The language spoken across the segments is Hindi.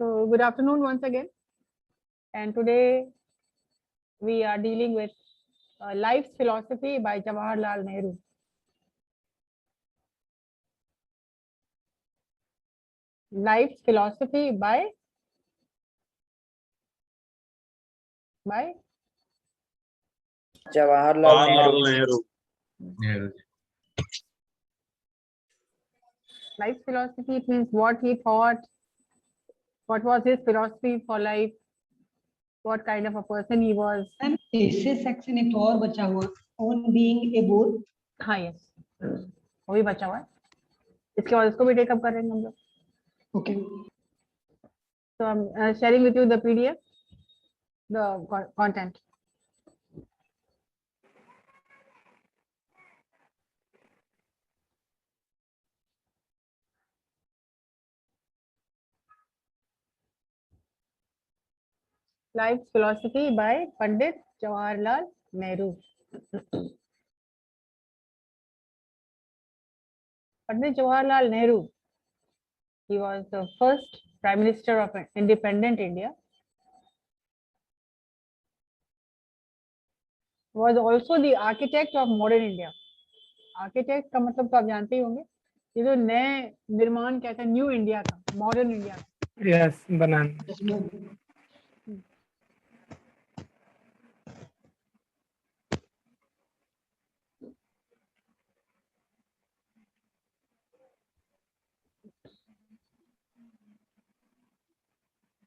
So good afternoon once again, and today we are dealing with Life's Philosophy by Jawaharlal Nehru. Life's Philosophy by Jawaharlal Nehru. Life's philosophy, it means what he thought, what was his philosophy for life, what kind of a person he was. Ma'am ऐसे सेक्शन एक और बचा हुआ ऑन बीइंग ए बोर. हाँ यस, वो भी बचा हुआ है. इसके बाद इसको भी टेकअप करेंगे हम लोग. Okay. So I'm sharing with you the PDF, the content. Life's Philosophy by Pandit Jawaharlal Nehru. Pandit Jawaharlal Nehru, he was the first Prime Minister of independent India. Was also the architect of modern India. Architect का मतलब तो आप जानते ही होंगे, ये जो नए निर्माण क्या था, न्यू इंडिया का, मॉडर्न इंडिया का. Yes, banana.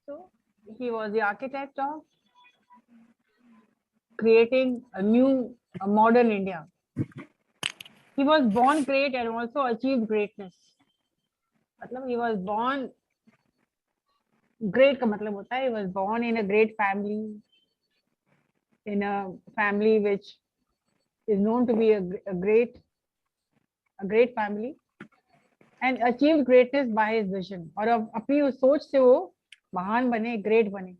So he was the architect of creating a modern India. He was born great and also achieved greatness. मतलब he was born great का मतलब होता है he was born in a great family, in a family which is known to be a great family, and achieved greatness by his vision. और अब अपनी उस सोच से वो महान बने, ग्रेट बने.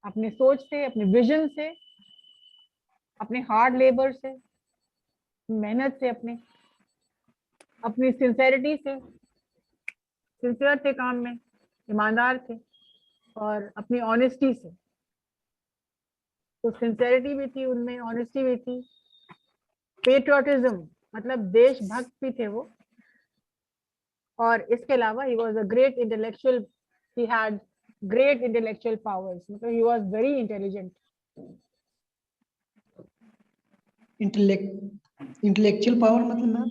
अपनी सोच से, अपने विजन से, अपने हार्ड लेबर से, मेहनत से, अपनी सिंसेरिटी से, सिंसियर थे काम में, ईमानदार थे, और अपनी ऑनेस्टी से. तो सिंसेरिटी भी थी उनमें, ऑनेस्टी भी थी, पेट्रियोटिज्म मतलब देशभक्त भी थे वो. और इसके अलावा he was a great intellectual, he had great intellectual powers, मतलब he was very intelligent. Intellectual power मतलब मैम,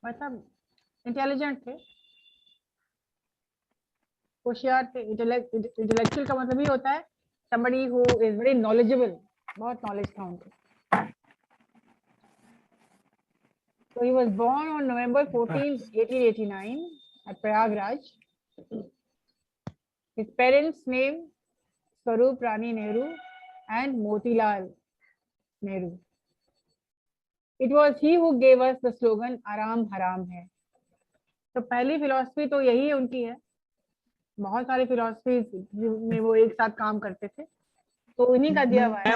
मतलब इंटेलिजेंट थे, होशियार थे. इंटेलेक्चुअल का मतलब ही होता है somebody who is very knowledgeable, बहुत नॉलेज था उनको. So he was born on November 14th, 1889 at Prayagraj. His parents' name Swarup Rani Nehru and Motilal Nehru. It was he who gave us the slogan आराम हराम है. तो पहली फिलॉसफी तो यही है उनकी है. बहुत सारे फिलॉसफी में वो एक साथ काम करते थे, तो उन्हीं का दिया हुआ है.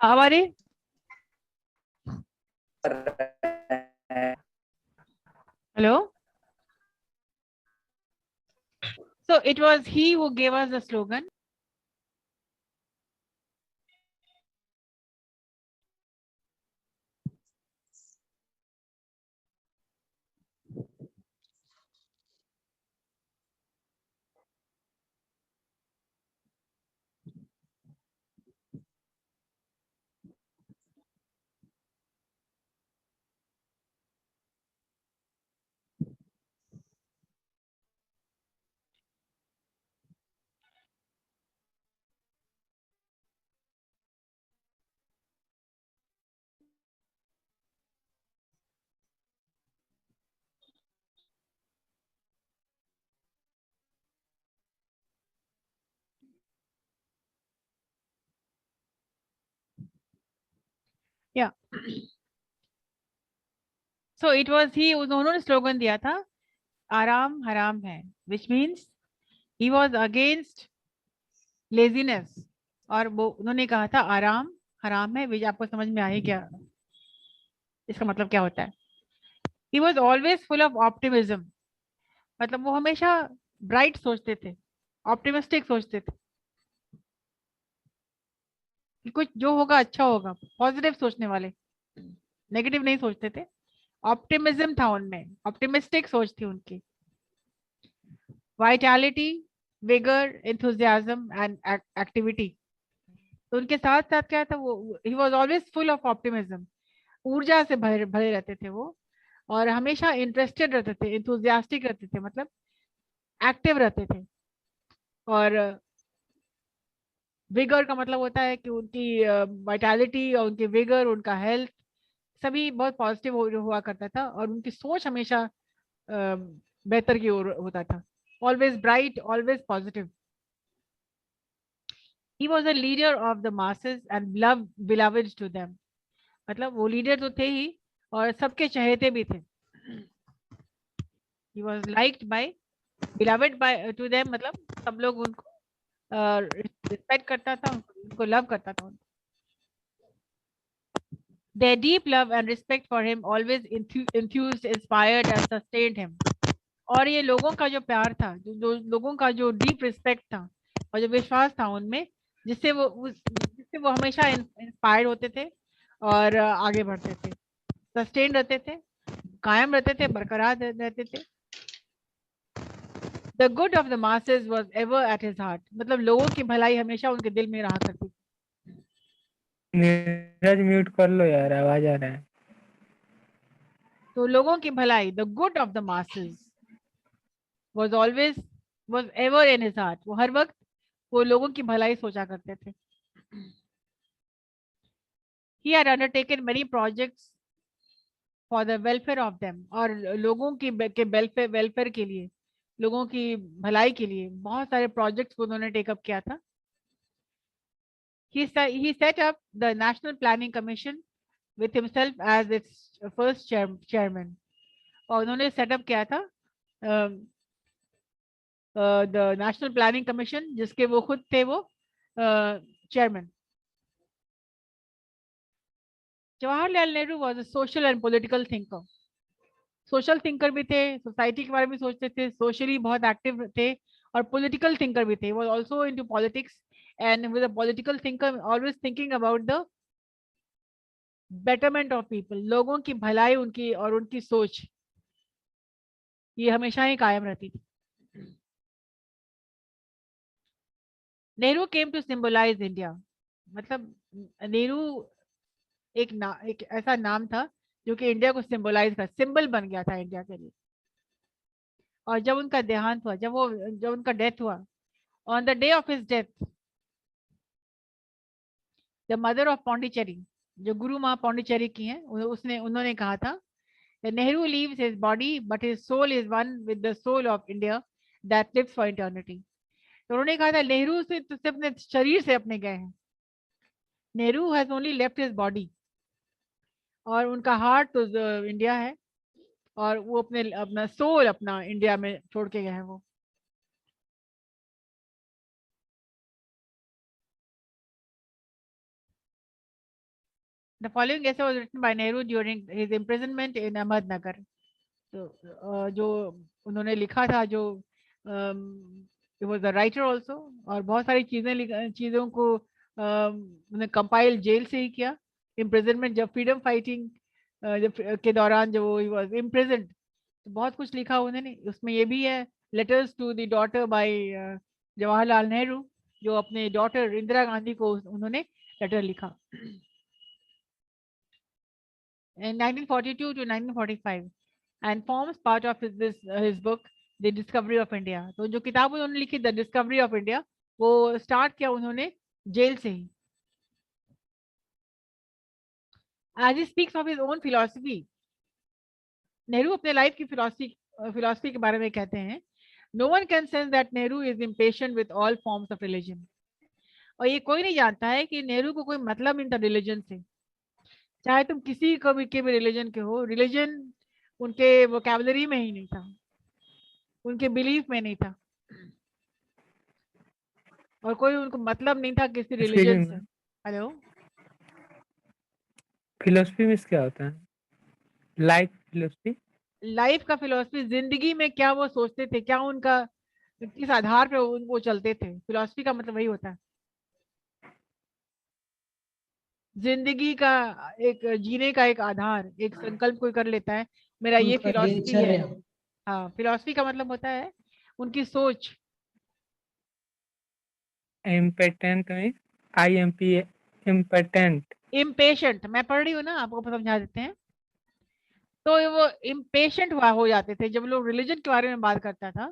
हमारी hello. So it was he who gave us the slogan. Yeah. So it was he, उन्होंने स्लोगन दिया था आराम हराम है, which means he was against laziness. और वो उन्होंने कहा था आराम हराम है, which आपको समझ में आए क्या इसका मतलब क्या होता है? He was always full of optimism, मतलब वो हमेशा ब्राइट सोचते थे, ऑप्टिमिस्टिक सोचते थे कि कुछ जो होगा अच्छा होगा, पॉजिटिव सोचने वाले, नेगेटिव नहीं सोचते थे। ऑप्टिमिज्म था उनमें, ऑप्टिमिस्टिक सोच थी उनकी। Vitality, vigour, enthusiasm and activity. तो उनके साथ साथ क्या था, वो he was always full of optimism, ऊर्जा से भरे भरे रहते थे वो, और हमेशा इंटरेस्टेड रहते थे, इंथुजियास्टिक रहते थे, मतलब एक्टिव रहते थे। और विगर का मतलब होता है कि उनकी वाइटैलिटी और उनकी विगर, उनका हेल्थ सभी बहुत पॉजिटिव हुआ करता था, और उनकी सोच हमेशा बेहतर की ओर होता था। Always bright, always positive. He was a leader of the masses and love beloved to them, मतलब वो लीडर तो थे ही और सबके चहेते भी थे। He was liked by, beloved by two them, मतलब सब लोग उनको रिस्पेक्ट करता था, उनको लव करता था। Their deep love and respect for him always enthused, inspired and sustained him. और ये लोगों का जो प्यार था, जो लोगों का जो डीप रिस्पेक्ट था और जो विश्वास था उनमें, जिससे वो हमेशा इंस्पायर्ड होते थे और आगे बढ़ते थे, सस्टेन रहते थे, कायम रहते थे, बरकरार रहते थे। The good of the masses was ever at his heart, मतलब लोगों की भलाई हमेशा उनके दिल में रहा करती थी। नीरज म्यूट कर लो यार, आवाज आ रहा है। तो लोगों की भलाई, the good of the masses was always, was ever in his heart, वो हर वक्त वो लोगों की भलाई सोचा करते थे। He had undertaken many projects for the welfare of them, और लोगों की के वेलफेयर के लिए, लोगों की भलाई के लिए बहुत सारे प्रोजेक्ट्स उन्होंने टेकअप किया था। He set up the National Planning Commission with himself as its first chairman, और उन्होंने सेटअप किया था द नेशनल प्लानिंग कमीशन, जिसके वो खुद थे वो chairman. Jawaharlal Nehru was a social and political thinker, social thinker भी थे, सोसाइटी के बारे में सोचते थे, सोशली बहुत एक्टिव थे, और पॉलिटिकल थिंकर भी थे, वो also into politics, and with a political thinker always thinking about the betterment of people, लोगों की भलाई उनकी और उनकी सोच ये हमेशा ही कायम रहती थी। Nehru came to symbolize India, मतलब नेहरू एक ऐसा नाम था जो कि इंडिया को सिंबलाइज कर, सिंबल बन गया था इंडिया के लिए। और जब उनका देहांत हुआ, जब उनका डेथ हुआ, on the day of his death, the mother of Pondicherry, जो गुरु माँ पौंडीचेरी की हैं, उन्होंने कहा था, Nehru leaves his body but his soul is one with the soul of India that lives for eternity. तो उन्होंने कहा था, नेहरू तो सिर्फ अपने शरीर से अपने गए हैं, Nehru has only left his body, और उनका हार्ट तो इंडिया है, और वो अपना सोल अपना इंडिया में छोड़ के गए हैं वो। The following essay was written by Nehru during his imprisonment in Ahmednagar. तो जो उन्होंने लिखा था, जो वॉज अ राइटर ऑल्सो, और बहुत सारी चीज़ों को उन्हें कंपाइल जेल से ही किया, इम्प्रिजनमेंट, जब फ्रीडम फाइटिंग के दौरान जब वो वॉज इम्प्रिजन्ड, तो बहुत कुछ लिखा उन्होंने। उसमें ये भी है, letters to the daughter by Jawaharlal Nehru, जो अपने डॉटर इंदिरा गांधी को उन्होंने लेटर लिखा in 1942 to 1945 and forms part of his book The Discovery of India। तो जो किताब उन्होंने लिखी द डिस्कवरी ऑफ इंडिया, वो स्टार्ट किया उन्होंने जेल से ही। As he speaks of his own philosophy, Nehru अपने लाइफ की फिलोसफी के बारे में कहते हैं, no one can sense that Nehru is impatient with all forms of religion। और ये कोई नहीं जानता है कि नेहरू को कोई मतलब नहीं था रिलीजन से, चाहे तुम किसी को भी के भी रिलीजन के हो, रिलीजन उनके वोकैबुलरी में ही नहीं था, उनके बिलीफ में नहीं था, और कोई उनको मतलब नहीं था किसी रिलीजन से। हेलो, फिलोसफी में क्या होता है? Life philosophy? लाइफ का फिलॉसफी, जिंदगी में क्या वो सोचते थे, क्या उनका, किस आधार पे वो चलते थे। फिलॉसफी का मतलब वही होता है, जिंदगी का एक जीने का एक आधार, एक संकल्प कोई कर लेता है, मेरा ये उनका फिलॉसफी है। दिनचर्या। हाँ, फिलॉसफी का मतलब होता है उनकी सोच। इम्पोर्टेंट में IMP इम्पोर्टेंट। इम्पेशेंट, मैं पढ़ रही हूँ ना, आपको समझा देते हैं। तो वो इम्पेशेंट हुआ हो जाते थे जब लोग रिलीजन के बारे में बात करता था।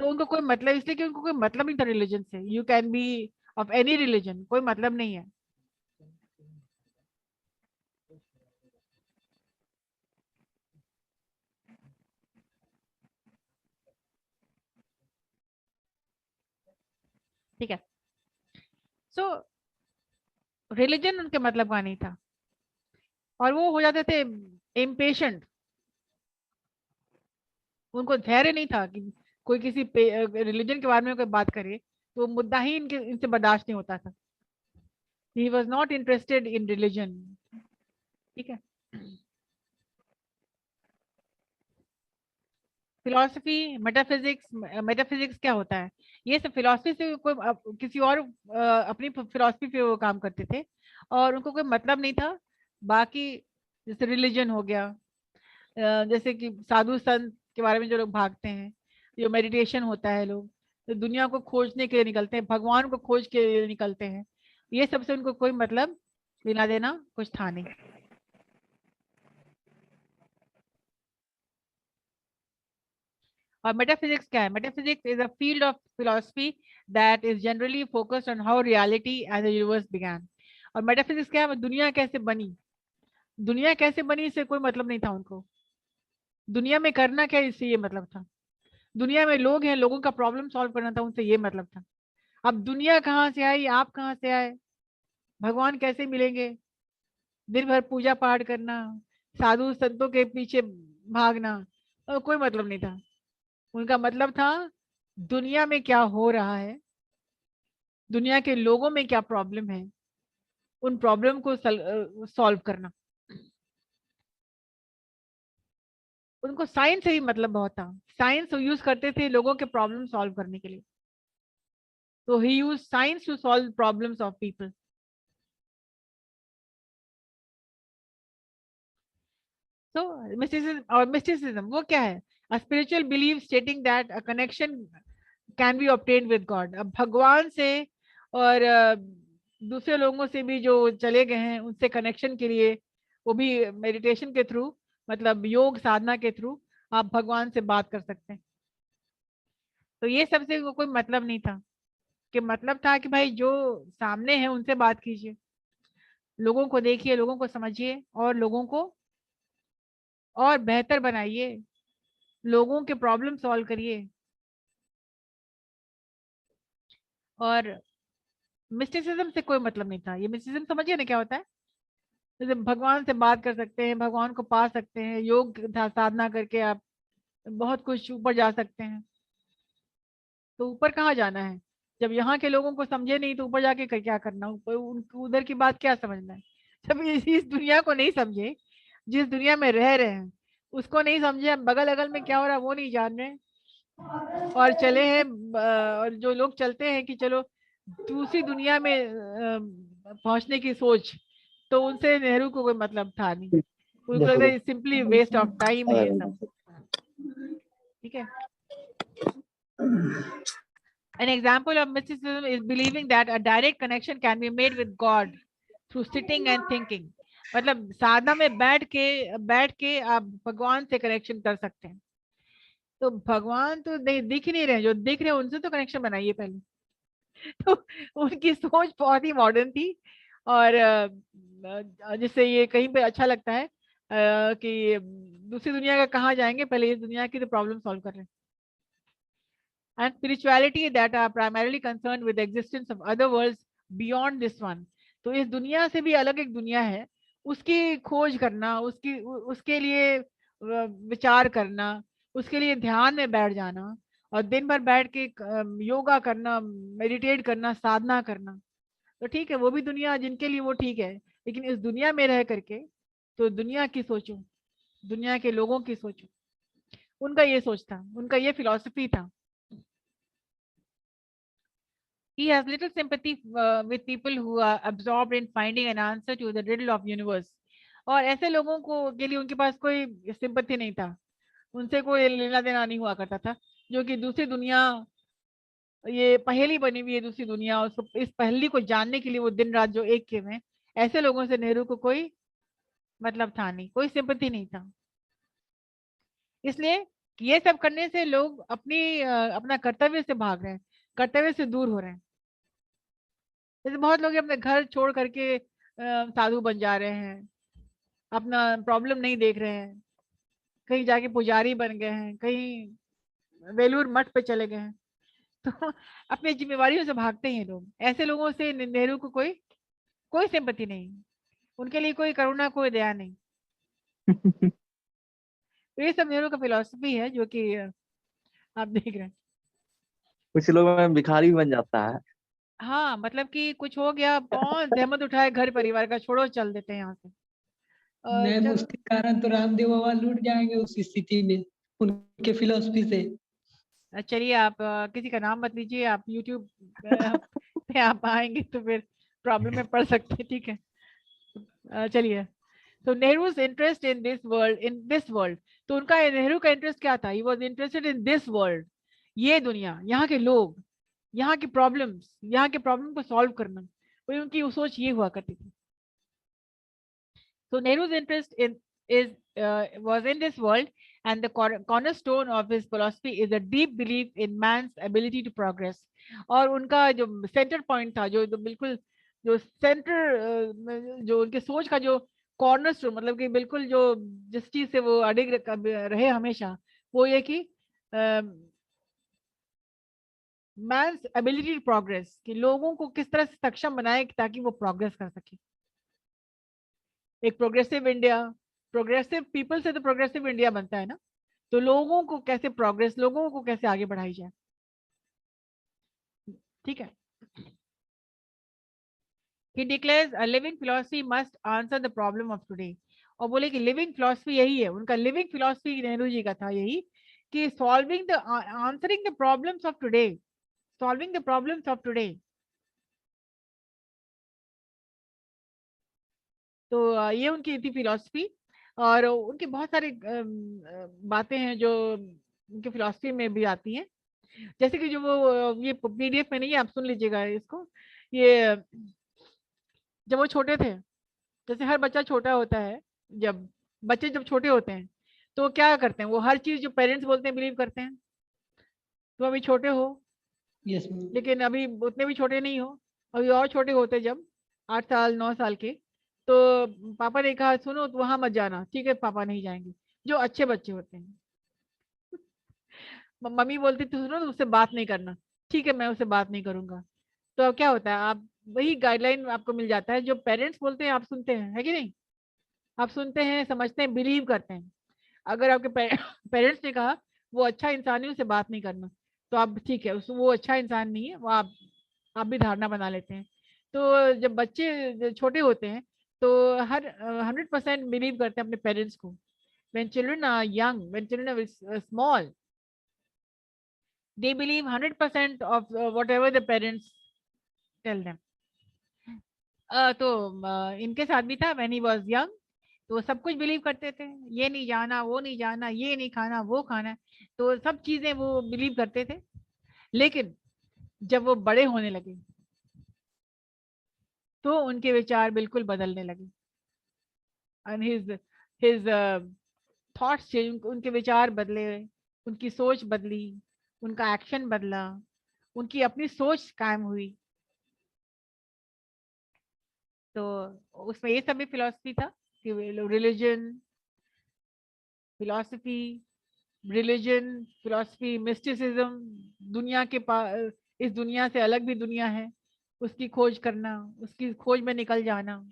तो उनको कोई मतलब, इसलिए कि उनको कोई मतलब नहीं था रिलीजन से। You can be of any religion, कोई मतलब नहीं है। ठीक है। सो रिलीजन उनके मतलब का नहीं था, और वो हो जाते थे इम्पेशेंट। उनको धैर्य नहीं था कि कोई किसी रिलीजन के बारे में कोई बात करे, तो मुद्दा ही इनके इनसे बर्दाश्त नहीं होता था। He was not interested in religion. ठीक है। फिलोसफी, मेटाफिजिक्स, मेटाफिजिक्स क्या होता है? ये सब फिलोसफी से कोई किसी और अपनी फिलोसफी पे वो काम करते थे, और उनको कोई मतलब नहीं था। बाकी जैसे रिलीजन हो गया, जैसे कि साधु संत के बारे में जो लोग भागते हैं, जो मेडिटेशन होता है, लोग तो दुनिया को खोजने के लिए निकलते हैं, भगवान को खोज के लिए निकलते हैं, ये सबसे उनको कोई मतलब लेना देना कुछ था नहीं। और मेटाफिजिक्स क्या है? Metaphysics is a field of philosophy that is generally focused on how reality as a universe began. और मेटाफिजिक्स क्या है? दुनिया कैसे बनी, दुनिया कैसे बनी इससे कोई मतलब नहीं था उनको। दुनिया में करना क्या, इससे ये मतलब था। दुनिया में लोग हैं, लोगों का प्रॉब्लम सॉल्व करना था, उनसे ये मतलब था। अब दुनिया कहाँ से आई, आप कहाँ से आए, भगवान कैसे मिलेंगे, दिन भर पूजा पाठ करना, साधु संतों के पीछे भागना, कोई मतलब नहीं था। उनका मतलब था दुनिया में क्या हो रहा है, दुनिया के लोगों में क्या प्रॉब्लम है, उन प्रॉब्लम को सॉल्व करना। उनको साइंस से ही मतलब बहुत था, साइंस यूज करते थे लोगों के प्रॉब्लम सॉल्व करने के लिए। तो he use science to solve problems of people. So mysticism वो क्या है? A spiritual belief stating that a connection can be obtained with God। अब भगवान से और दूसरे लोगों से भी जो चले गए हैं, उनसे कनेक्शन के लिए, वो भी मेडिटेशन के थ्रू, मतलब योग साधना के थ्रू आप भगवान से बात कर सकते हैं। तो ये सबसे वो कोई मतलब नहीं था, कि मतलब था कि भाई जो सामने है उनसे बात कीजिए, लोगों को देखिए, लोगों को समझिए, और लोगों को और बेहतर बनाइए, लोगों के प्रॉब्लम सॉल्व करिए। और मिस्टिसिज्म से कोई मतलब नहीं था। ये मिस्टिसिज्म समझिए ना क्या होता है? जैसे भगवान से बात कर सकते हैं, भगवान को पा सकते हैं, योग साधना करके आप बहुत कुछ ऊपर जा सकते हैं। तो ऊपर कहाँ जाना है? जब यहाँ के लोगों को समझे नहीं तो ऊपर जाके क्या करना, ऊपर उधर की बात क्या समझना है? जब इस दुनिया को नहीं समझे, जिस दुनिया में रह रहे हैं उसको नहीं समझे, बगल अगल में क्या हो रहा है वो नहीं जान रहे, और चले हैं और जो लोग चलते हैं कि चलो दूसरी दुनिया में पहुंचने की सोच, तो उनसे नेहरू को कोई मतलब था नहीं। उनको लगता है सिंपली वेस्ट ऑफ टाइम है ये सब। ठीक है। An example of mysticism is believing that a direct connection can be made with God through sitting and thinking। मतलब साधना में बैठ के आप भगवान से कनेक्शन कर सकते हैं। तो भगवान तो नहीं दिख ही नहीं रहे, जो दिख रहे हैं उनसे तो कनेक्शन बनाइए पहले। तो उनकी सोच बहुत ही मॉडर्न थी, और जिससे ये कहीं पे अच्छा लगता है कि दूसरी दुनिया का कहाँ जाएंगे, पहले इस दुनिया की तो प्रॉब्लम सॉल्व कर रहे हैं। And spirituality that are primarily concerned with the existence of other worlds beyond this one। तो इस दुनिया से भी अलग एक दुनिया है, उसकी खोज करना, उसके लिए विचार करना, उसके लिए ध्यान में बैठ जाना, और दिन भर बैठ के योगा करना, मेडिटेट करना, साधना करना। तो ठीक है, वो भी दुनिया जिनके लिए वो ठीक है, लेकिन इस दुनिया में रह करके तो दुनिया की सोचो, दुनिया के लोगों की सोचो। उनका ये सोच था, उनका ये फिलॉसफी था. He has little sympathy with people who are absorbed in finding an answer to the riddle of universe. और ऐसे लोगों को के लिए उनके पास कोई सिंपत्ति नहीं था, उनसे कोई लेना देना नहीं हुआ करता था, जो कि दूसरी दुनिया, ये पहेली बनी हुई है दूसरी दुनिया, उसको इस पहेली को जानने के लिए वो दिन रात जो एक किए हुए हैं, ऐसे लोगों से नेहरू को कोई मतलब था नहीं, कोई सिंपत्ति नहीं था. इसलिए ये सब करने से लोग अपना कर्तव्य से भाग रहे हैं, कर्तव्य से दूर हो रहे हैं. जैसे बहुत लोग अपने घर छोड़ करके साधु बन जा रहे हैं, अपना प्रॉब्लम नहीं देख रहे हैं, कहीं जाके पुजारी बन गए हैं, कहीं वेलूर मठ पे चले गए हैं. तो अपनी जिम्मेवारियों से भागते हैं लोग. ऐसे लोगों से नेहरू को कोई कोई सिंपत्ति नहीं, उनके लिए कोई करुणा, कोई दया नहीं. तो ये सब नेहरू का फिलॉसफी है जो कि आप देख रहे हैं. कुछ लोग में भिखारी बन जाता है। हाँ, मतलब कि कुछ हो गया, कौन जहमत उठाए घर परिवार का, छोड़ो चल देते हैं यहाँ से. मैम चल, उसके कारण तो रामदेव बाबा लूट जाएंगे उस स्थिति में उनके फिलोसफी से। चलिए आप किसी का नाम मत लीजिए, आप यूट्यूब पे आप आएंगे तो फिर प्रॉब्लम में पड़ सकते हैं. ठीक है, चलिए. तो Nehru's interest in this world, तो उनका नेहरू का इंटरेस्ट क्या था? He was interested in this world, ये दुनिया, यहाँ के लोग, यहाँ की प्रॉब्लम्स, यहाँ के प्रॉब्लम को सॉल्व करना, वही उनकी वो सोच ये हुआ करती थी. So Nehru's interest was in this world, and the cornerstone of his philosophy is a deep belief in man's ability to progress. और उनका जो सेंटर पॉइंट था, जो बिल्कुल जो सेंटर, जो उनके सोच का जो कॉर्नर स्टोन, मतलब कि बिल्कुल जो जिस चीज से वो अडिग रहे हमेशा, वो ये कि मैंस एबिलिटी टू प्रोग्रेस, कि लोगों को किस तरह से सक्षम बनाए ताकि वो प्रोग्रेस कर सके. एक प्रोग्रेसिव इंडिया, प्रोग्रेसिव पीपल से तो प्रोग्रेसिव इंडिया बनता है ना. तो लोगों को कैसे प्रोग्रेस, लोगों को कैसे आगे बढ़ाई जाए. ठीक है. He declares a living philosophy must answer the problem of today. और बोले कि लिविंग फिलोसफी यही है, उनका लिविंग फिलोसफी नेहरू जी का था यही, कि solving the answering the problems of today, solving the problems of today. तो ये उनकी थी फिलॉसफी. और उनकी बहुत सारी बातें हैं जो उनकी फिलॉसफी में भी आती हैं. जैसे कि जो वो ये पीडीएफ में नहीं है, आप सुन लीजिएगा इसको. ये जब वो छोटे थे, जैसे हर बच्चा छोटा होता है, जब बच्चे जब छोटे होते हैं तो वो क्या करते हैं, वो हर चीज जो पेरेंट्स बोलते हैं बिलीव करते हैं. तो अभी छोटे हो, यस मैम। लेकिन अभी उतने भी छोटे नहीं हो, अभी और छोटे होते जब 8 साल 9 साल के, तो पापा ने कहा सुनो तो वहां मत जाना. ठीक है, पापा नहीं जाएंगे. जो अच्छे बच्चे होते हैं, मम्मी बोलती थी सुनो तो उससे बात नहीं करना. ठीक है, मैं उससे बात नहीं करूंगा. तो अब क्या होता है, आप वही गाइडलाइन आपको मिल जाता है, जो पेरेंट्स बोलते हैं आप सुनते हैं, है कि नहीं? आप सुनते हैं, समझते हैं, बिलीव करते हैं. अगर आपके पेरेंट्स ने कहा वो अच्छा इंसान है, उससे बात नहीं करना, तो आप ठीक है, उस वो अच्छा इंसान नहीं है, वो आप भी धारणा बना लेते हैं. तो जब बच्चे छोटे होते हैं तो हर 100% बिलीव करते हैं अपने पेरेंट्स को. when children are young, when children are small, they believe 100% of whatever the parents tell them. तो इनके साथ भी था, when he was young, तो सब कुछ बिलीव करते थे, ये नहीं जाना, वो नहीं जाना, ये नहीं खाना, वो खाना, तो सब चीजें वो बिलीव करते थे. लेकिन जब वो बड़े होने लगे तो उनके विचार बिल्कुल बदलने लगे. एंड हिज थॉट्स चेंज, उनके विचार बदले, उनकी सोच बदली, उनका एक्शन बदला, उनकी अपनी सोच कायम हुई. तो उसमें ये सब भी फिलॉसफी था कि religion, philosophy, religion, philosophy, mysticism, दुनिया के इस दुनिया से अलग भी दुनिया है, उसकी खोज करना, उसकी खोज में निकल जाना.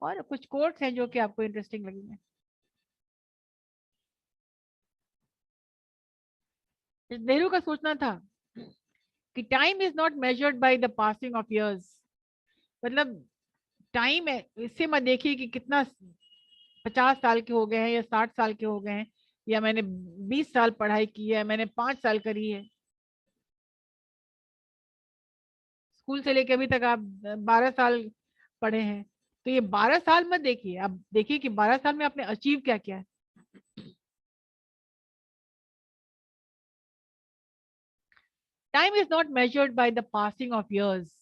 और कुछ कोट्स हैं जो कि आपको इंटरेस्टिंग लगेंगे. नेहरू का सोचना था कि time is not measured by the passing of years. मतलब टाइम है, इससे मत देखिए कि कितना 50 साल के हो गए हैं या 60 साल के हो गए हैं, या मैंने 20 साल पढ़ाई की है, मैंने 5 साल करी है। स्कूल से लेके अभी तक आप 12 साल पढ़े हैं, तो ये 12 साल मत देखिए, आप देखिए कि 12 साल में आपने अचीव क्या किया है। Time is not measured by the passing of years.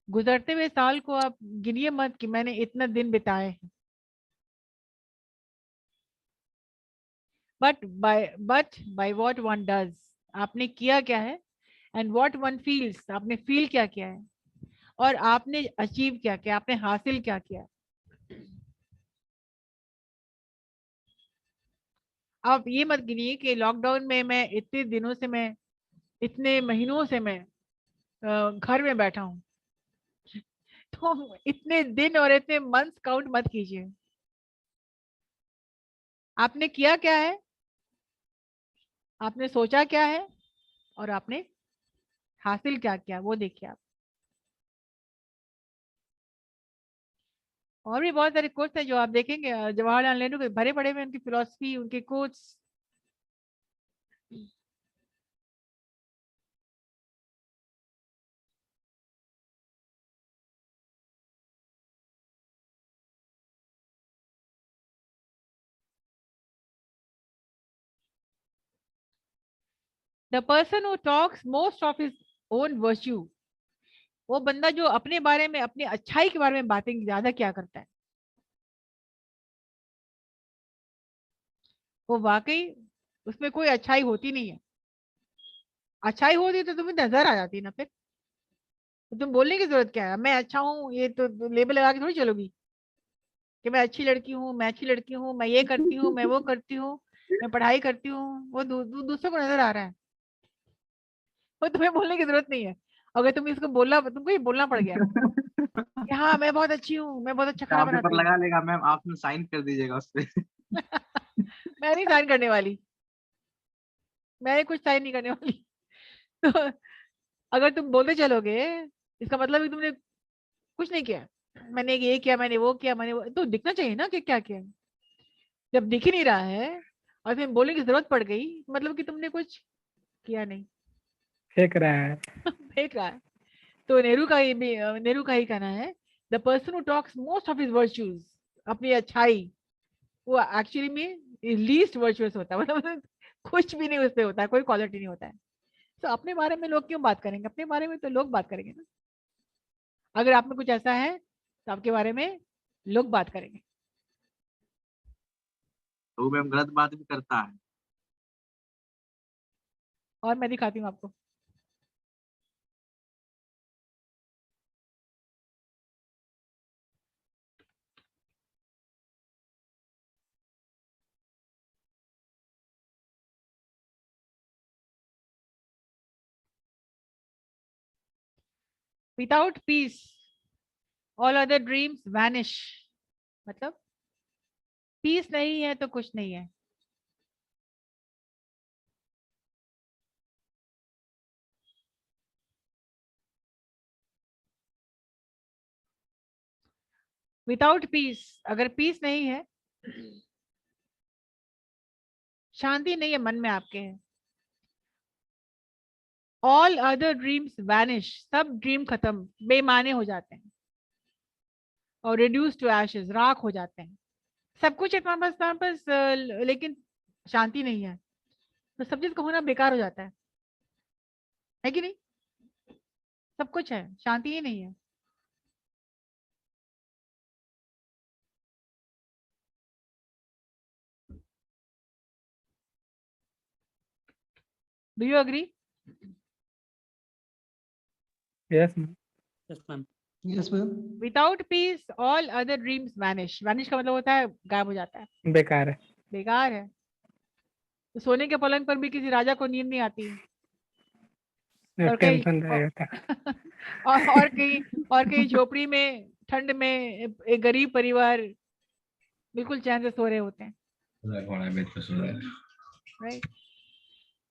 गुजरते हुए साल को आप गिनिए मत कि मैंने इतना दिन बिताए हैं, but by what one does, आपने किया क्या है, एंड व्हाट वन फील्स, आपने फील क्या किया है, और आपने अचीव क्या किया, आपने हासिल क्या किया। आप ये मत गिनिए कि लॉकडाउन में मैं इतने दिनों से, मैं इतने महीनों से मैं घर में बैठा हूँ। तो इतने दिन और इतने मंथ्स काउंट मत कीजिए। आपने किया क्या है, आपने सोचा क्या है, और आपने हासिल क्या किया, वो देखिए आप। और भी बहुत सारे कोट्स हैं जो आप देखेंगे, जवाहरलाल नेहरू के भरे पड़े हुए उनकी फिलोसफी, उनके quotes. The person who talks most of his own virtue, वो बंदा जो अपने बारे में, अपनी अच्छाई के बारे में बातें ज्यादा क्या करता है, वो वाकई उसमें कोई अच्छाई होती नहीं है। अच्छाई होती तो तुम्हें नजर आ जाती ना, फिर तो तुम बोलने की जरूरत क्या है, मैं अच्छा हूँ ये तो लेबल लगा के थोड़ी चलोगी कि मैं अच्छी लड़की हूँ, मैं अच्छी लड़की हूँ, मैं ये करती हूँ, मैं वो करती हूँ, मैं पढ़ाई करती हूँ, वो दूसरों को नजर आ रहा है, वो तुम्हें बोलने की जरूरत नहीं है। अगर तुम इसको बोलना, तुमको ये बोलना पड़ गया कि हाँ मैं बहुत अच्छी हूँ, मैं बहुत अच्छा खाना यहाँ पेपर बनाती हूँ। लगा लेगा मैम, आपने साइन कर दीजिएगा उस पे। मैं नहीं साइन करने वाली, मैं कुछ साइन नहीं करने वाली। तो अगर तुम बोलते चलोगे, इसका मतलब कि तुमने कुछ नहीं किया, मैंने ये किया, मैंने वो किया, मैंने वो, तो दिखना चाहिए ना कि क्या किया। जब दिख ही नहीं रहा है और फिर बोलने की जरूरत पड़ गई, मतलब कि तुमने कुछ किया नहीं। फेंक रहा है। देख रहा है। तो नेहरू का ही कहना है, the person who talks most of his virtues, अपनी अच्छाई, वो एक्चुअली में लीस्ट वर्चुअस होता है, मतलब कुछ भी नहीं उससे होता है, कोई क्वालिटी नहीं होता है। तो अपने बारे में लोग क्यों बात करेंगे, अपने बारे में तो लोग बात करेंगे ना। अगर आप में कुछ ऐसा है तो आपके बारे में लोग बात करेंगे। तो मैम गलत बात भी करता है। और मैं दिखाती हूँ आपको। Without peace all other dreams vanish, मतलब पीस नहीं है तो कुछ नहीं है। विदाउट पीस, अगर पीस नहीं है, शांति नहीं है मन में आपके है, ऑल अदर ड्रीम्स वैनिश, सब ड्रीम खत्म, बेमाने हो जाते हैं, और रिड्यूस टू एशेस, राख हो जाते हैं। सब कुछ है तुम्हारे पास लेकिन शांति नहीं है, तो सब चीज का होना बेकार हो जाता है कि नहीं। सब कुछ है, शांति ही नहीं है। Do you agree? Yes yes ma'am. Yes ma'am. Without peace all other dreams vanish, vanish का मतलब होता है गायब हो जाता है, बेकार है। बेकार है। तो सोने के पलंग पर भी किसी राजा को नींद नहीं आती है, और कहीं टेंशन रहेगा। और कहीं झोपड़ी में ठंड में एक गरीब परिवार बिल्कुल चैन से सो रहे होते हैं, राइट।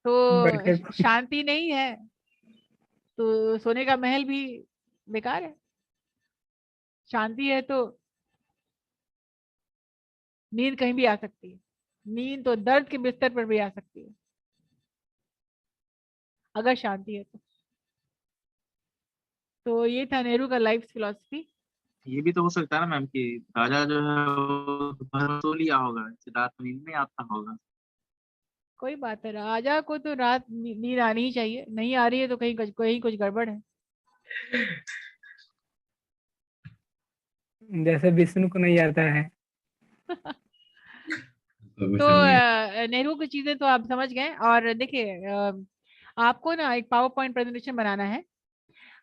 बैठ के तो शांति नहीं है तो सोने का महल भी बेकार है। शांति है तो नींद कहीं भी आ सकती है, नींद तो दर्द के बिस्तर पर भी आ सकती है अगर शांति है तो ये था नेहरू का लाइफ फिलॉसफी। ये भी तो हो सकता है ना मैम कि राजा जो है वो दोपहर में सो लिया होगा, इसे रात में नींद नहीं आता होगा। कोई बात है, राजा को तो रात नींद आनी ही चाहिए, नहीं आ रही है तो कहीं कुछ गड़बड़ है। जैसे विष्णु को नहीं आता है। तो नेहरू की चीजें तो आप समझ गए। और देखिए आपको ना एक पावर पॉइंट प्रेजेंटेशन बनाना है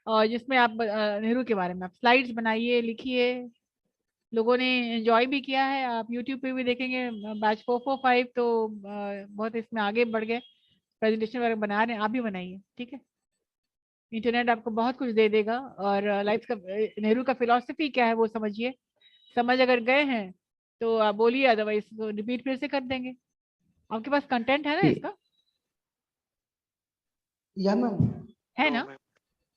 और जिसमें आप नेहरू के बारे में आप स्लाइड्स बनाइए, लिखिए। लोगों ने एंजॉय भी किया है, आप यूट्यूब पे भी देखेंगे बैच 445 तो बहुत इसमें आगे बढ़ गए, प्रेजेंटेशन वगैरह बना रहे हैं, आप भी बनाइए, ठीक है। इंटरनेट आपको बहुत कुछ दे देगा और लाइफ का नेहरू का फिलॉसफी क्या है वो समझिए। समझ अगर गए हैं तो आप बोलिए, अदरवाइज तो रिपीट फिर से कर देंगे। आपके पास कंटेंट है ना इसका? या मैम है ना?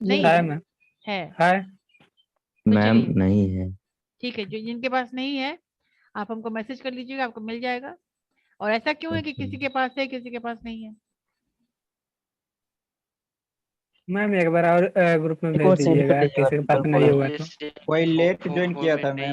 ये नहीं है है? मैम, है है। तो मैम चलिए, नहीं है। ठीक है। जो जिनके पास नहीं है आप हमको मैसेज कर लीजिएगा, आपको मिल जाएगा। और ऐसा क्यों है कि अच्छा। किसी के पास है किसी के पास नहीं है? मैम एक बार और ग्रुप में एक भेज और सेंड कर दीजिएगा, दीजिएगा किसी के पास ट्विटर नहीं पर। होगा तो। कोई लेट ज्वाइन किया था मैम।